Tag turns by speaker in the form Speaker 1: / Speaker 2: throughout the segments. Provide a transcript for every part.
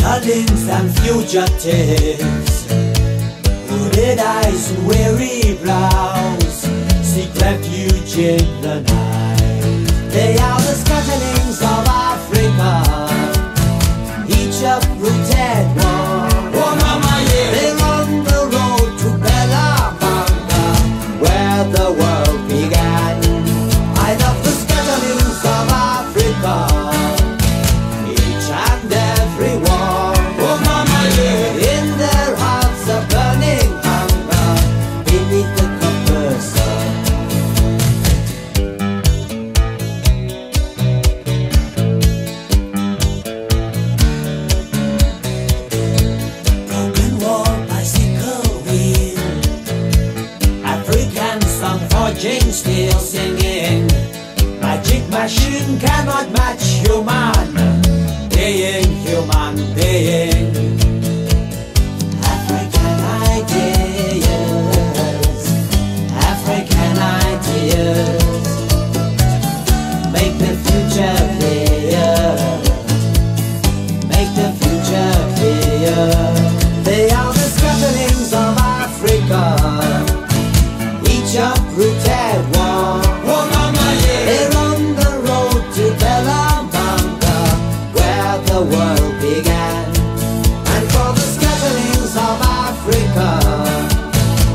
Speaker 1: scatterlings and fugitives, hooded eyes and weary brows, seek refuge in the night. They are the scatterlings of Africa, each uprooted one. Oh mama, yeah. They're on the road to Bella Manga, where the world began. I love the scatterlings of Africa, each and every one. Oh mama, yeah. In their hearts a burning hunger beneath the copper sun. Broken wall, bicycle wheel, African song forging steel, singing. Magic machine cannot match human being, human being. African ideas, African ideas, make the future clear, make the future clear. They are the scatterlings of Africa, each uprooted one. Oh mama, yeah. They're on the road to Bella Manga, where the world began. And for the scatterlings of Africa,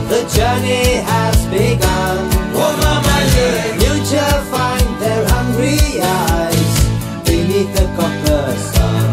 Speaker 1: the journey has begun. Oh mama, yeah. Future find their hungry eyes beneath the copper sun.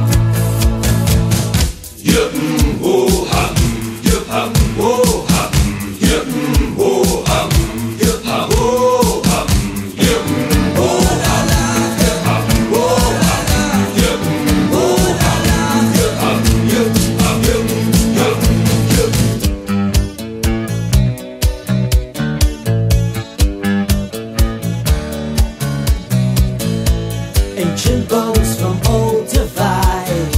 Speaker 1: Ancient bones from old divide,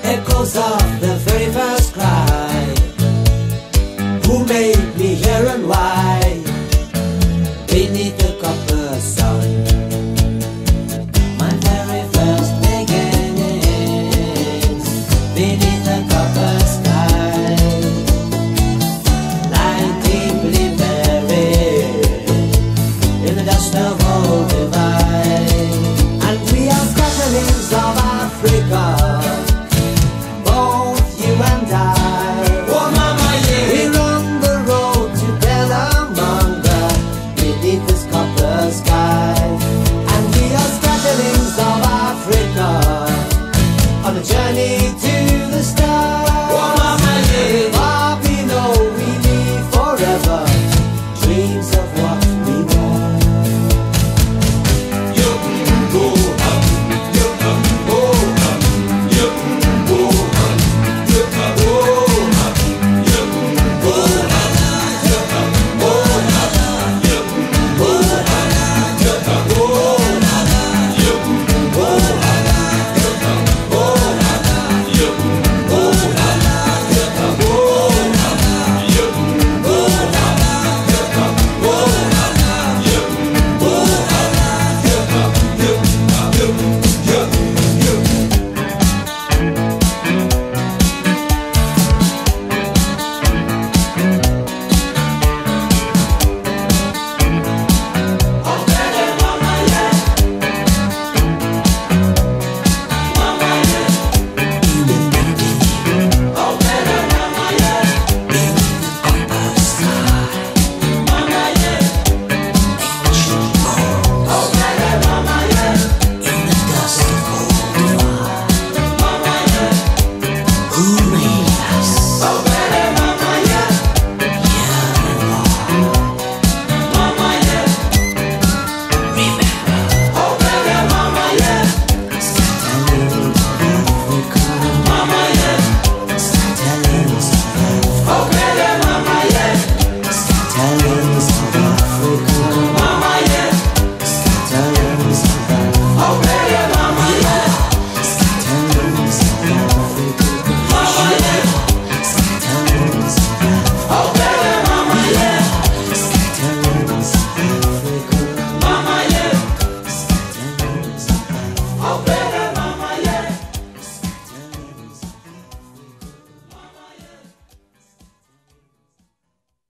Speaker 1: echoes of the very first cry. Who made me here and why? Beneath the copper sun, my very first beginnings. Beneath the copper sky, lie deeply buried in the dust of old divide. And we are scatterlings of Africa, both you and I. Oh mama, yeah. We're on the road to Bella Manga, beneath this copper sky. And we are scatterlings of Africa, on a journey to